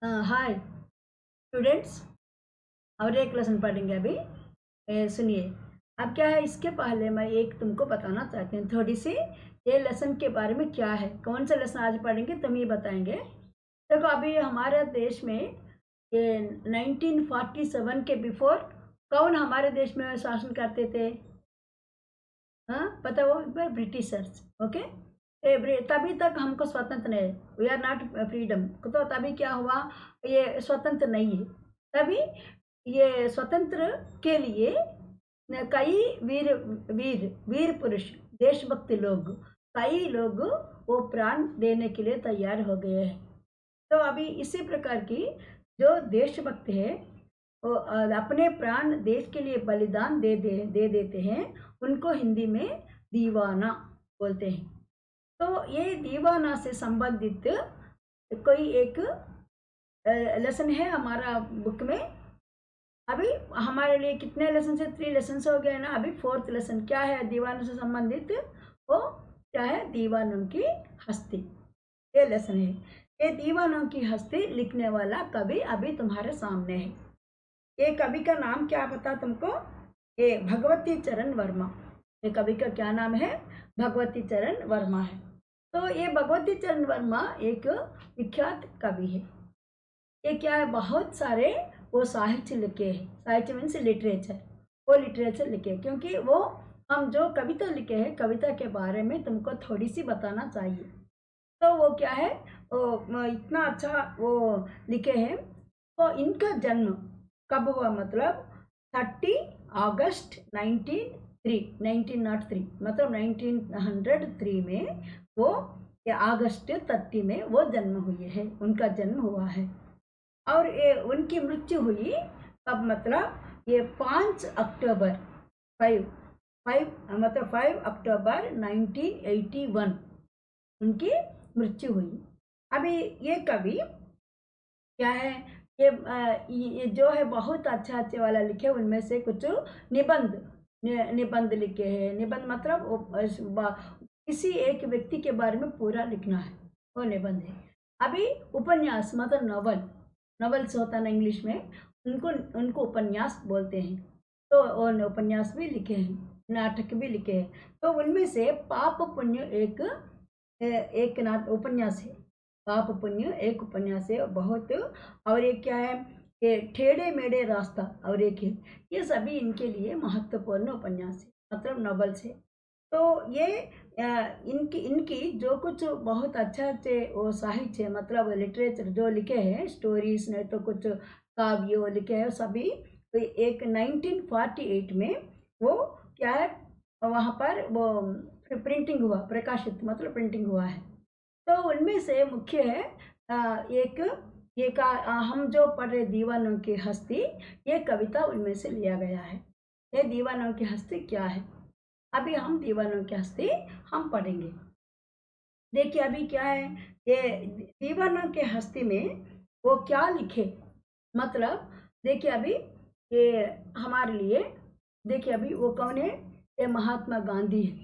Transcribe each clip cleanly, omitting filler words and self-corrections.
Hi students, और एक lesson पढ़ेंगे अभी। सुनिए। अब क्या है, इसके पहले मैं एक तुमको बताना चाहती हूँ थोड़ी सी ये लेसन के बारे में। क्या है, कौन सा लेसन आज पढ़ेंगे तुम ही बताएंगे। देखो, अभी हमारे देश में ये 1947 के बिफोर कौन हमारे देश में शासन करते थे? हाँ, पता वो ब्रिटिशर्स। ओके। तभी तक हमको स्वतंत्र नहीं, वी आर नॉट फ्रीडम। तो तभी क्या हुआ, ये स्वतंत्र नहीं है। तभी ये स्वतंत्र के लिए कई वीर वीर वीर पुरुष, देशभक्त लोग, कई लोग वो प्राण देने के लिए तैयार हो गए हैं। तो अभी इसी प्रकार की जो देशभक्त है वो अपने प्राण देश के लिए बलिदान दे देते हैं, उनको हिंदी में दीवाना बोलते हैं। तो ये दीवाना से संबंधित कोई एक लेसन है हमारा बुक में। अभी हमारे लिए कितने लेसन से? 3 लेसन हो गए ना। अभी 4th लेसन क्या है दीवानों से संबंधित? वो क्या है? दीवानों की हस्ती, ये लेसन है। ये दीवानों की हस्ती लिखने वाला कवि अभी तुम्हारे सामने है। ये कवि का नाम क्या पता तुमको? ये भगवती चरण वर्मा। ये कवि का क्या नाम है? भगवती चरण वर्मा है। तो ये भगवती चरण वर्मा एक विख्यात कवि है। ये क्या है, बहुत सारे वो साहित्य लिखे हैं। साहित्य मीन्स लिटरेचर, वो लिटरेचर लिखे, क्योंकि वो हम जो कविता लिखे हैं, कविता के बारे में तुमको थोड़ी सी बताना चाहिए। तो वो क्या है, वो इतना अच्छा वो लिखे हैं। तो इनका जन्म कब हुआ, मतलब 30 अगस्त 1903 मतलब 1903 में वो, या अगस्त 30 में वो जन्म हुए हैं, उनका जन्म हुआ है। और ये उनकी मृत्यु हुई कब, मतलब ये 5 अक्टूबर 5 मतलब 5 अक्टूबर 1981 उनकी मृत्यु हुई। अभी ये कवि क्या है, ये जो है बहुत अच्छा अच्छे वाला लिखे, उनमें से कुछ निबंध लिखे हैं। निबंध मतलब किसी एक व्यक्ति के बारे में पूरा लिखना है, वो निबंध है। अभी उपन्यास मतलब नॉवेल्स होता है ना इंग्लिश में, उनको उपन्यास बोलते हैं। तो और उपन्यास भी लिखे हैं, नाटक भी लिखे हैं। तो उनमें से पाप पुण्य एक उपन्यास है। पाप पुण्य एक उपन्यास है बहुत। और एक क्या है, ये टेढ़े मेढ़े रास्ता और एक है। ये सभी इनके लिए महत्वपूर्ण उपन्यास है, मतलब नॉवेल्स है। तो ये इनकी इनकी जो कुछ बहुत अच्छा अच्छे वो साहित्य मतलब लिटरेचर जो लिखे हैं, स्टोरीज नहीं तो कुछ काव्य लिखे हैं सभी। तो एक 1948 में वो क्या है, वहाँ पर वो प्रिंटिंग हुआ, प्रकाशित मतलब प्रिंटिंग हुआ है। तो उनमें से मुख्य है एक ये का हम जो पढ़ रहे दीवानों की हस्ती, ये कविता उनमें से लिया गया है। ये दीवानों की हस्ती क्या है, अभी हम दीवानों की हस्ती हम पढ़ेंगे। देखिए अभी क्या है, ये दीवानों के हस्ती में वो क्या लिखे, मतलब देखिए अभी ये हमारे लिए, देखिए अभी वो कौन है, ये महात्मा गांधी है।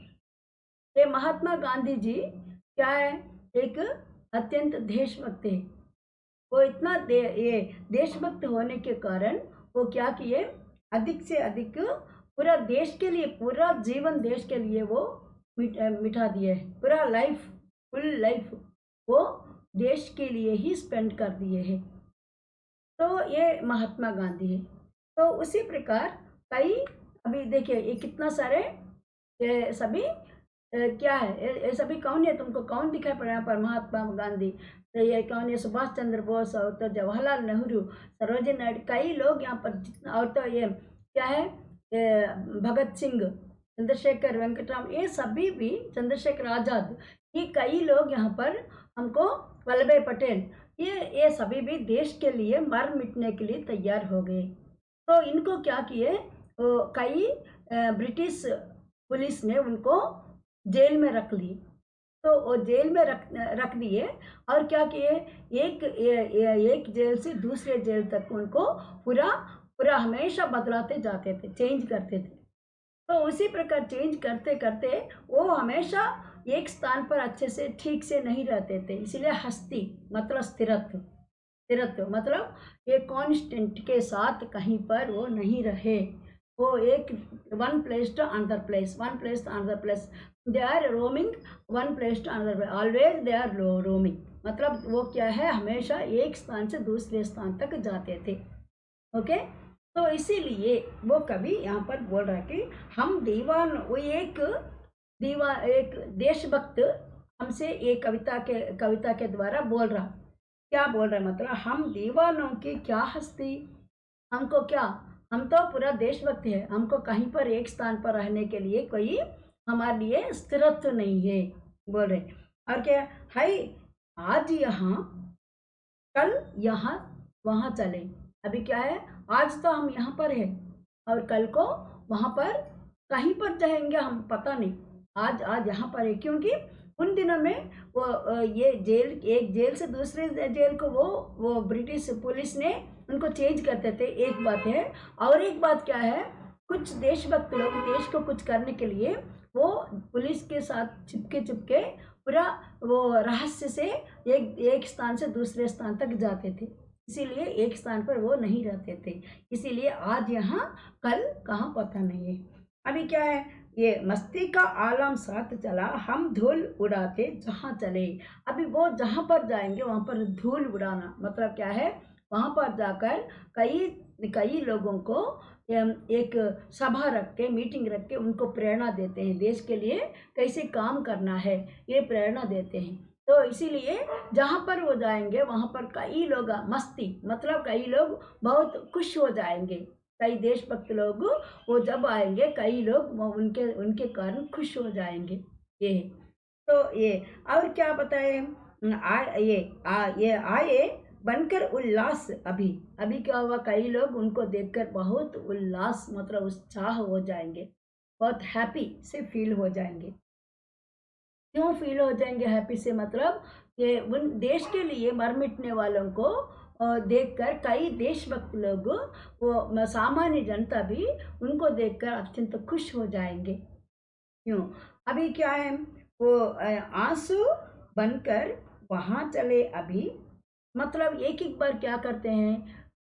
ये महात्मा गांधी जी क्या है, एक अत्यंत देशभक्त है। वो इतना ये देशभक्त होने के कारण वो क्या किए, अधिक से अधिक पूरा देश के लिए, पूरा जीवन देश के लिए वो मिटा दिए है। पूरा लाइफ, फुल लाइफ वो देश के लिए ही स्पेंड कर दिए हैं। तो ये महात्मा गांधी है। तो उसी प्रकार कई, अभी देखिए ये कितना सारे ये सभी क्या है, ये सभी कौन है, तुमको कौन दिखाई पड़ रहा है पर? महात्मा गांधी। तो ये कौन है, सुभाष चंद्र बोस और तो जवाहरलाल नेहरू, सरोजिनी नायडू, कई लोग यहाँ पर जितना। और तो ये क्या है, ये भगत सिंह, चंद्रशेखर वेंकटराम, ये सभी भी, चंद्रशेखर आजाद, ये कई लोग यहाँ पर हमको, वल्लभ भाई पटेल, ये सभी भी देश के लिए मर मिटने के लिए तैयार हो गए। तो इनको क्या किए, कई ब्रिटिश पुलिस ने उनको जेल में रख ली। तो वो जेल में रख दिए। और क्या किए, एक जेल से दूसरे जेल तक उनको पूरा पूरा हमेशा बदलाते जाते थे, चेंज करते थे। तो उसी प्रकार चेंज करते करते वो हमेशा एक स्थान पर अच्छे से ठीक से नहीं रहते थे, इसीलिए हस्ती मतलब स्थिरत्व। स्थिरत्व मतलब ये कांस्टेंट के साथ कहीं पर वो नहीं रहे, वो एक one place to another place, one place to another place, they are roaming one place to another place, always they are roaming, मतलब वो क्या है, हमेशा एक स्थान से दूसरे स्थान तक जाते थे। ओके, तो इसीलिए वो कवि यहाँ पर बोल रहा है कि हम दीवान, वो एक देशभक्त हमसे ये कविता के द्वारा बोल रहा, क्या बोल रहा है, मतलब हम दीवानों की क्या हस्ती, हमको क्या, हम तो पूरा देशभक्त है, हमको कहीं पर एक स्थान पर रहने के लिए कोई हमारे लिए स्थिरत्व नहीं है, बोल रहे। और क्या है, आज यहाँ कल यहाँ वहाँ चले, अभी क्या है, आज तो हम यहाँ पर है और कल को वहाँ पर कहीं पर जाएंगे हम पता नहीं, आज यहाँ पर है, क्योंकि उन दिनों में वो ये एक जेल से दूसरे जेल को वो ब्रिटिश पुलिस ने उनको चेंज करते थे, एक बात है। और एक बात क्या है, कुछ देशभक्त लोग देश को कुछ करने के लिए वो पुलिस के साथ चिपके पूरा वो रहस्य से एक स्थान से दूसरे स्थान तक जाते थे, इसीलिए एक स्थान पर वो नहीं रहते थे, इसीलिए आज यहाँ कल कहाँ पता नहीं है। अभी क्या है, ये मस्ती का आलम साथ चला, हम धूल उड़ाते जहाँ चले, अभी वो जहाँ पर जाएंगे वहाँ पर धूल उड़ाना मतलब क्या है, वहाँ पर जाकर कई लोगों को एक सभा रख के, मीटिंग रख के उनको प्रेरणा देते हैं, देश के लिए कैसे काम करना है ये प्रेरणा देते हैं। तो इसीलिए जहाँ पर वो जाएंगे वहाँ पर कई लोग मस्ती मतलब कई लोग बहुत खुश हो जाएंगे, कई देशभक्त लोग वो जब आएंगे कई लोग उनके कारण खुश हो जाएंगे। ये तो ये और क्या बताए, ये आए बनकर उल्लास, अभी अभी क्या हुआ, कई लोग उनको देखकर बहुत उल्लास मतलब उत्साह हो जाएंगे, बहुत हैप्पी से फील हो जाएंगे। क्यों फील हो जाएंगे हैप्पी से, मतलब ये उन देश के लिए मर मिटने वालों को देखकर कई देशभक्त लोग, वो सामान्य जनता भी उनको देखकर अत्यंत खुश हो जाएंगे। क्यों, अभी क्या है, वो आंसू बनकर वहां चले अभी, मतलब एक एक बार क्या करते हैं,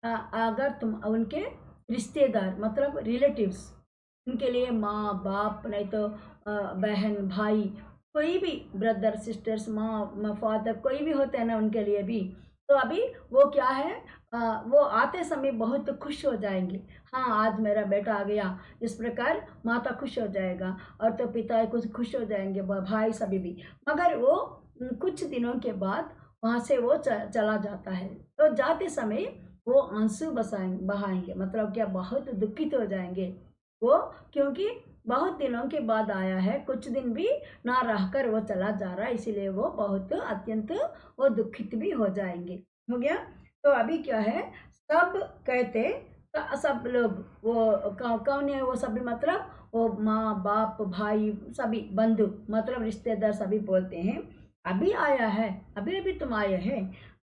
अगर तुम उनके रिश्तेदार मतलब रिलेटिव्स, उनके लिए माँ बाप नहीं तो बहन भाई, कोई भी ब्रदर सिस्टर्स, माँ फादर कोई भी होते हैं ना उनके लिए भी, तो अभी वो क्या है, वो आते समय बहुत खुश हो जाएंगे, हाँ आज मेरा बेटा आ गया, इस प्रकार माता खुश हो जाएगा और तो पिता कुछ खुश हो जाएंगे, भाई सभी भी। मगर वो कुछ दिनों के बाद वहाँ से वो चला जाता है, तो जाते समय वो आंसू बहाएंगे मतलब क्या, बहुत दुखित हो जाएंगे वो, क्योंकि बहुत दिनों के बाद आया है, कुछ दिन भी ना रहकर वो चला जा रहा है, इसीलिए वो बहुत अत्यंत वो दुखित भी हो जाएंगे। हो गया, तो अभी क्या है, सब कहते, सब लोग वो कौन है, वो सभी मतलब वो माँ बाप भाई सभी बंधु मतलब रिश्तेदार सभी बोलते हैं, अभी आया है, अभी अभी तुम आए हैं,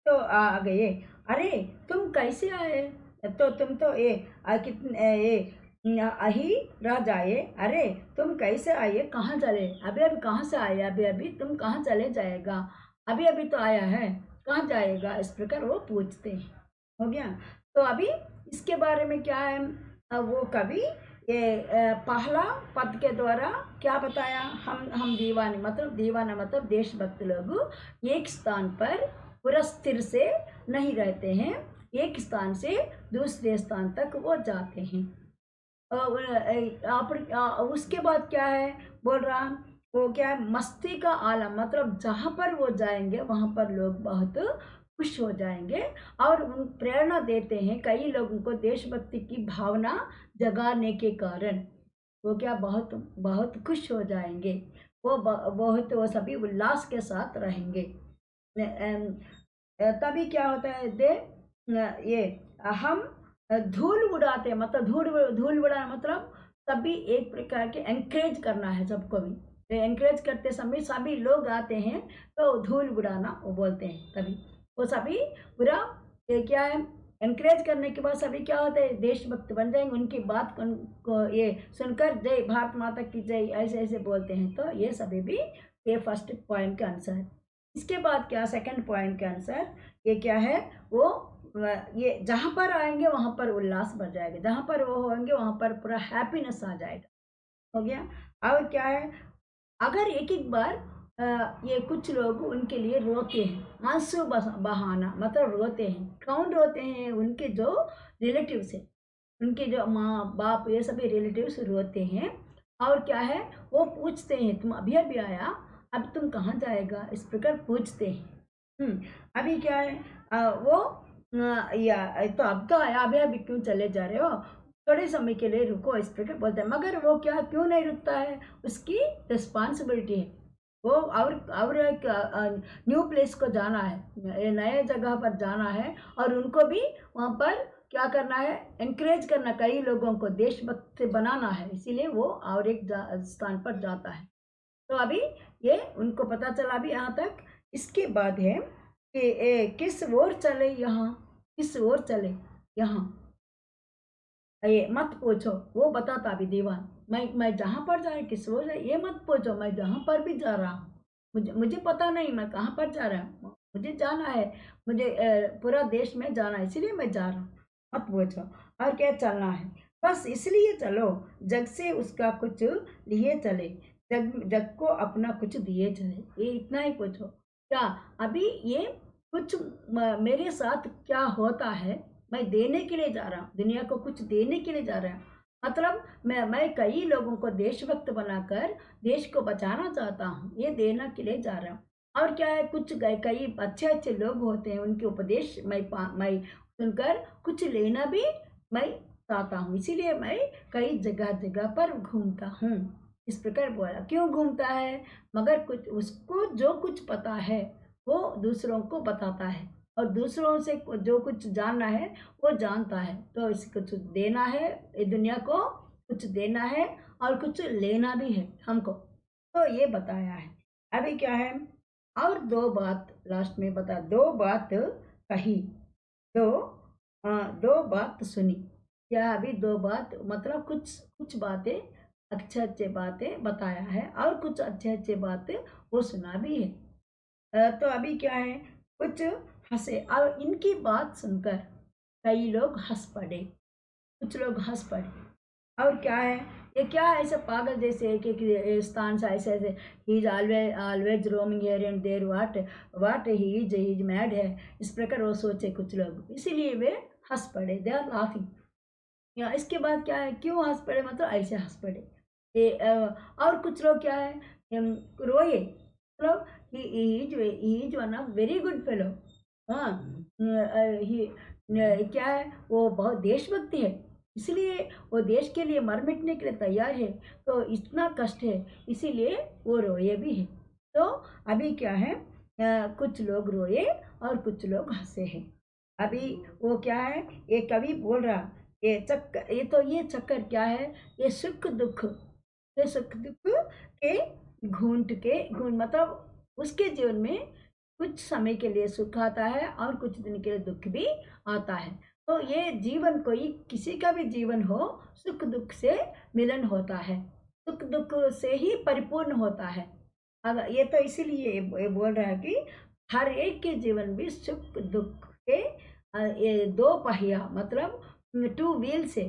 तो आ गए, अरे तुम कैसे आए, तो तुम तो ये कितने ये अही रह जाए, अरे तुम कैसे आए, कहाँ चले, अभी अभी कहाँ से आए, अभी अभी तुम कहाँ चले जाएगा, अभी अभी तो आया है कहाँ जाएगा, इस प्रकार वो पूछते हैं। हो गया, तो अभी इसके बारे में क्या है, वो कवि ये पहला पद के द्वारा क्या बताया, हम दीवाना मतलब देशभक्त लोग एक स्थान पर पूरा स्थिर से नहीं रहते हैं, एक स्थान से दूसरे स्थान तक वो जाते हैं। उसके बाद क्या है बोल रहा, वो क्या है, मस्ती का आलम मतलब जहाँ पर वो जाएंगे वहाँ पर लोग बहुत खुश हो जाएंगे और उन प्रेरणा देते हैं, कई लोगों को देशभक्ति की भावना जगाने के कारण वो क्या बहुत बहुत खुश हो जाएंगे, वो बहुत वो सभी उल्लास के साथ रहेंगे। तभी क्या होता है, ये हम धूल उड़ाते मतलब धूल उड़ाना मतलब सभी एक प्रकार के एंकरेज करना है सबको भी, एंकरेज करते समय सभी लोग आते हैं तो धूल उड़ाना वो बोलते हैं, तभी वो सभी पूरा ये क्या है, एंकरेज करने के बाद सभी क्या होते हैं, देशभक्त बन जाएंगे, उनकी बात को ये सुनकर जय भारत माता की जय ऐसे ऐसे बोलते हैं, तो ये सभी भी ये फर्स्ट पॉइंट का आंसर है। इसके बाद क्या सेकंड पॉइंट के आंसर ये क्या है, वो ये जहाँ पर आएंगे वहाँ पर उल्लास बढ़ जाएगा, जहाँ पर वो होंगे वहाँ पर पूरा हैप्पीनेस आ जाएगा। हो गया। और क्या है, अगर एक एक बार ये कुछ लोग उनके लिए रोते हैं, आंसू बहाना मतलब रोते हैं। कौन रोते हैं? उनके जो रिलेटिव्स हैं, उनके जो माँ बाप ये सभी रिलेटिव्स रोते हैं। और क्या है, वो पूछते हैं तुम अभी अभी आया, अब तुम कहाँ जाएगा, इस प्रकार पूछते हैं। अभी क्या है, वो या तो अब तो आया, अभी अभी क्यों चले जा रहे हो, थोड़े समय के लिए रुको, इस प्रकार बोलते हैं। मगर वो क्या क्यों नहीं रुकता है, उसकी रिस्पॉन्सिबिलिटी है। वो और एक न्यू प्लेस को जाना है, नए जगह पर जाना है, और उनको भी वहाँ पर क्या करना है, एनकरेज करना, कई लोगों को देशभक्त बनाना है, इसीलिए वो और एक स्थान पर जाता है। तो अभी ये उनको पता चला अभी यहाँ तक। इसके बाद है कि किस ओर चले यहाँ, किस ओर चले यहाँ, ये मत पूछो, वो बताता अभी दीवान। मैं जहाँ पर जाए किस ओर जाए ये मत पूछो, मैं जहाँ पर भी जा रहा हूँ, मुझे पता नहीं मैं कहाँ पर जा रहा हूँ, मुझे जाना है, मुझे पूरा देश में जाना है, इसीलिए मैं जा रहा हूँ, मत पूछो। और क्या चलना है, बस इसलिए चलो, जग से उसका कुछ लिए चले, जग जग को अपना कुछ दिए चले, ये इतना ही पूछो। क्या अभी ये कुछ मेरे साथ क्या होता है, मैं देने के लिए जा रहा हूँ, दुनिया को कुछ देने के लिए जा रहा हूँ। मतलब मैं कई लोगों को देशभक्त बनाकर देश को बचाना चाहता हूँ, ये देना के लिए जा रहा हूँ। और क्या है, कुछ कई अच्छे अच्छे लोग होते हैं, उनके उपदेश मैं सुनकर कुछ लेना भी मैं चाहता हूँ, इसीलिए मैं कई जगह जगह पर घूमता हूँ। इस प्रकार बोला। क्यों घूमता है, मगर कुछ उसको जो कुछ पता है वो दूसरों को बताता है, और दूसरों से जो कुछ जानना है वो जानता है। तो इसको कुछ देना है, ये दुनिया को कुछ देना है, और कुछ लेना भी है हमको, तो ये बताया है। अभी क्या है, और दो बात लास्ट में बता, दो बात कही, दो दो बात सुनी। क्या अभी दो बात मतलब कुछ कुछ बातें, अच्छे अच्छे बातें बताया है, और कुछ अच्छे अच्छे बातें वो सुना भी है। तो अभी क्या है, कुछ हंसे, और इनकी बात सुनकर कई लोग हंस पड़े, कुछ लोग हंस पड़े। और क्या है, ये क्या है, ऐसे पागल जैसे एक एक स्थान से ऐसे ऐसे, he is always roaming here and there, what he is mad है, इस प्रकार वो सोचे कुछ लोग, इसीलिए वे हंस पड़े, दे आर लाफिंग। या इसके बाद क्या है, क्यों हंस पड़े, मतलब ऐसे हंस पड़े। ये और कुछ लोग क्या है, रोए, मतलब he is one of very good fellow. हाँ, ही क्या है, वो बहुत देशभक्ति है, इसलिए वो देश के लिए मर मिटने के लिए तैयार है, तो इतना कष्ट है, इसीलिए वो रोए भी है। तो अभी क्या है, कुछ लोग रोए और कुछ लोग हंसे हैं। अभी वो क्या है, ये कवि बोल रहा, ये चक्कर, ये चक्कर क्या है, ये सुख दुख, ये सुख दुख के घूंट मतलब उसके जीवन में कुछ समय के लिए सुख आता है और कुछ दिन के लिए दुख भी आता है। तो ये जीवन, कोई किसी का भी जीवन हो, सुख दुख से मिलन होता है, सुख दुख से ही परिपूर्ण होता है। अगर ये तो इसीलिए ये बोल रहा है कि हर एक के जीवन में सुख दुख के ये दो पहिया मतलब टू व्हील से,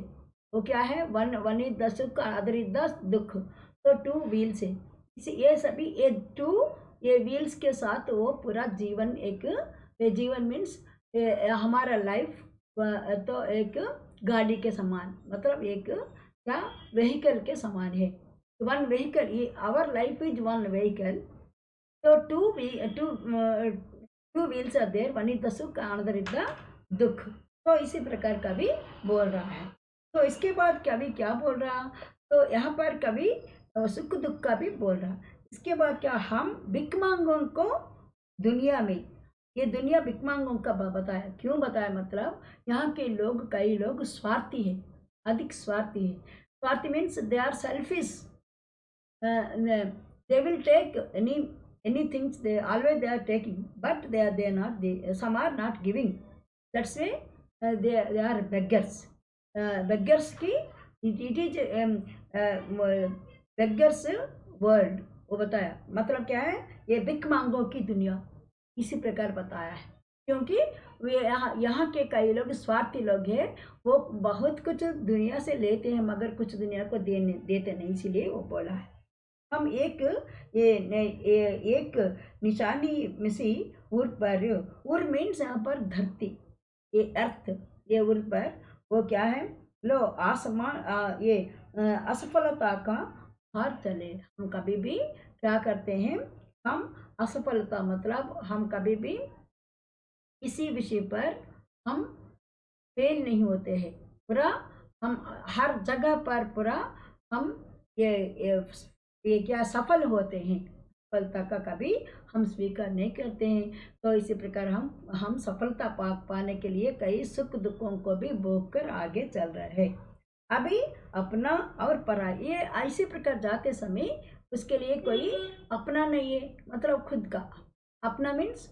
वो क्या है, वन वन इज द सुख, अदर इज द दुख, तो टू व्हील से, इसे ये सभी ये टू, ये व्हील्स के साथ वो पूरा जीवन एक, ये जीवन मीन्स हमारा लाइफ तो एक गाड़ी के समान, मतलब एक क्या, व्हीकल के समान है, वन व्हीकल, ये our life is one vehicle, तो two wheels are there, one is the सुख, अनदर इज द दुख। तो इसी प्रकार का भी बोल रहा है। तो इसके बाद कवि क्या बोल रहा, तो यहाँ पर कवि सुख दुख का भी बोल रहा। इसके बाद क्या, हम भिकमांगों को दुनिया में, ये दुनिया भिकमांगों का बताया, क्यों बताया, मतलब यहाँ के लोग, कई लोग स्वार्थी है, अधिक स्वार्थी है। स्वार्थी means they are selfish, they will take any things, they always they are taking, but they are not, some are not giving, that's why they are beggars. Beggars की it is beggars world, वो बताया, मतलब क्या है, ये भिख मांगों की दुनिया, इसी प्रकार बताया है। क्योंकि वे यहाँ के कई लोग स्वार्थी लोग हैं, वो बहुत कुछ दुनिया से लेते हैं मगर कुछ दुनिया को देते नहीं, इसीलिए वो बोला है। हम एक एक निशानी में से उर पर, उर मीन्स यहाँ पर धरती, ये अर्थ, ये उर पर वो क्या है, लो आसमान, ये असफलता का हार चले। हम कभी भी क्या करते हैं, हम असफलता मतलब हम कभी भी किसी विषय पर हम फेल नहीं होते हैं, पूरा हम हर जगह पर पूरा हम ये ये, ये क्या सफल होते हैं, सफलता का कभी हम स्वीकार नहीं करते हैं। तो इसी प्रकार हम सफलता पाने के लिए कई सुख दुखों को भी भोग कर आगे चल रहे हैं। अभी अपना और पराया, ये ऐसे प्रकार जाते समय उसके लिए कोई अपना नहीं है, मतलब खुद का अपना मीन्स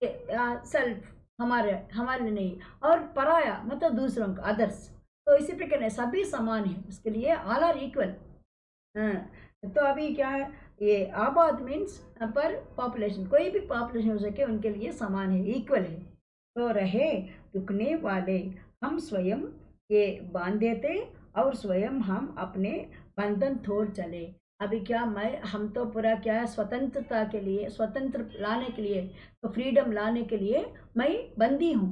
सेल्फ, हमारे हमारे नहीं, और पराया मतलब दूसरों का, अदर्स। तो इसी प्रकार सभी समान है, उसके लिए ऑल आर इक्वल। तो अभी क्या है, ये आबाद मीन्स पर पॉपुलेशन, कोई भी पॉपुलेशन हो सके उनके लिए समान है, इक्वल है। तो रहे रुकने वाले हम स्वयं ये बांध देते और स्वयं हम अपने बंधन तोड़ चले। अभी क्या हम तो पूरा क्या है, स्वतंत्रता के लिए, स्वतंत्र लाने के लिए, तो फ्रीडम लाने के लिए मैं बंदी हूँ,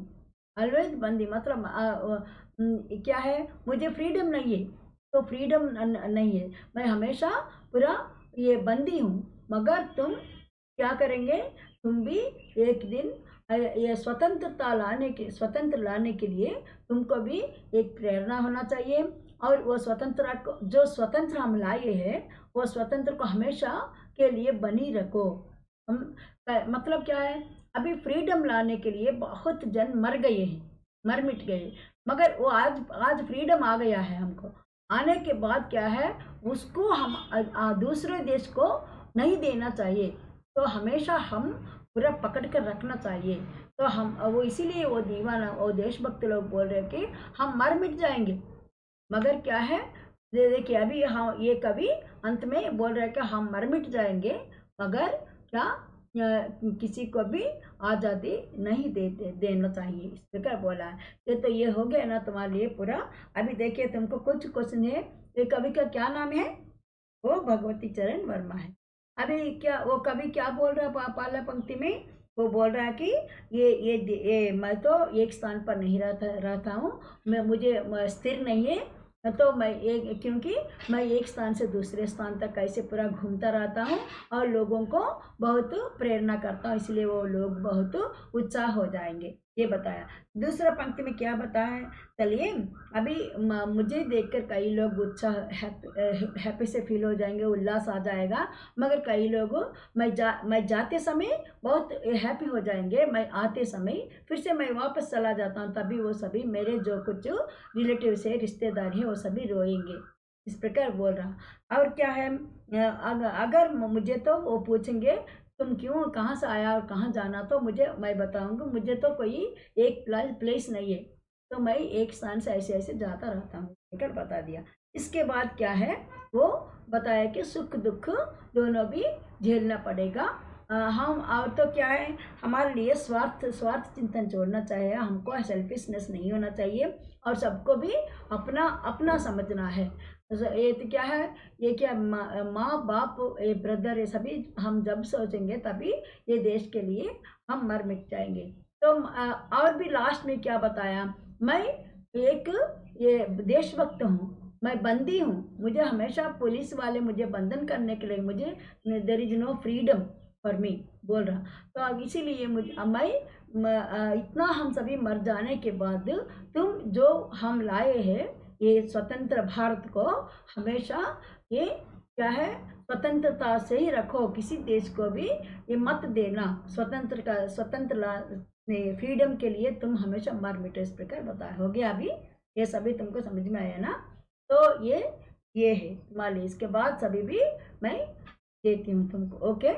ऑलवेज बंदी मतलब क्या है, मुझे फ्रीडम नहीं है, तो फ्रीडम नहीं है, मैं हमेशा पूरा ये बंदी हूँ। मगर तुम क्या करेंगे, तुम भी एक दिन ये स्वतंत्र लाने के लिए तुमको भी एक प्रेरणा होना चाहिए। और वो स्वतंत्र को, जो स्वतंत्र हम लाए हैं, वो स्वतंत्र को हमेशा के लिए बनी रखो। हम मतलब क्या है, अभी फ्रीडम लाने के लिए बहुत जन मर गए हैं, मर मिट गए, मगर वो आज फ्रीडम आ गया है हमको। आने के बाद क्या है, उसको हम दूसरे देश को नहीं देना चाहिए, तो हमेशा हम पूरा पकड़ कर रखना चाहिए। तो हम वो इसीलिए वो दीवाना, वो देशभक्त लोग बोल रहे हैं कि हम मर मिट जाएंगे, मगर क्या है, देखिए अभी हम ये कभी अंत में बोल रहे हैं कि हम मर मिट जाएंगे, मगर क्या किसी को भी आज़ादी नहीं देना चाहिए, इस प्रकार बोला है। तो ये हो गया ना तुम्हारे लिए पूरा। अभी देखिए तुमको कुछ क्वेश्चन है, ये कवि का क्या नाम है, वो भगवती चरण वर्मा है। अभी क्या वो कवि क्या बोल रहा है पहला पंक्ति में, वो बोल रहा है कि ये मैं तो एक स्थान पर नहीं रहता हूँ, मुझे स्थिर नहीं है, तो क्योंकि मैं एक स्थान से दूसरे स्थान तक कैसे पूरा घूमता रहता हूँ और लोगों को बहुत प्रेरणा करता हूँ, इसलिए वो लोग बहुत उत्साह हो जाएंगे, ये बताया। दूसरा पंक्ति में क्या बताया है, चलिए अभी मुझे देखकर कई लोग उत्साह हैप्पी से फील हो जाएंगे, उल्लास आ जाएगा, मगर कई लोग मैं जाते समय बहुत हैप्पी हो जाएंगे, मैं आते समय फिर से मैं वापस चला जाता हूँ, तभी वो सभी मेरे जो कुछ रिलेटिव है, रिश्तेदार हैं, वो सभी रोएंगे, इस प्रकार बोल रहा। और क्या है, अगर मुझे तो वो पूछेंगे तुम क्यों, कहाँ से आया और कहाँ जाना, तो मैं बताऊंगा मुझे तो कोई एक प्लेस नहीं है, तो मैं एक स्थान से ऐसे ऐसे जाता रहता हूँ, लेकर बता दिया। इसके बाद क्या है, वो बताया कि सुख दुख दोनों भी झेलना पड़ेगा। हम और तो क्या है, हमारे लिए स्वार्थ चिंतन छोड़ना चाहिए, हमको सेल्फिशनेस नहीं होना चाहिए, और सबको भी अपना अपना समझना है। ये तो क्या है, ये क्या माँ बाप, ये ब्रदर, ये सभी हम जब सोचेंगे तभी ये देश के लिए हम मर मिट जाएंगे। तो और भी लास्ट में क्या बताया, मैं एक ये देशभक्त हूँ, मैं बंदी हूँ, मुझे हमेशा पुलिस वाले मुझे बंधन करने के लिए, मुझे there is no freedom for me बोल रहा। तो अब इसीलिए मैं इतना हम सभी मर जाने के बाद तुम जो हम लाए हैं ये स्वतंत्र भारत को, हमेशा ये क्या है, स्वतंत्रता से ही रखो, किसी देश को भी ये मत देना, स्वतंत्र फ्रीडम के लिए तुम हमेशा मर मिटो, इस प्रकार बताया। हो गया अभी, ये सभी तुमको समझ में आया ना, तो ये है तुम्हारे लिए। इसके बाद सभी भी मैं देती हूँ तुमको, ओके।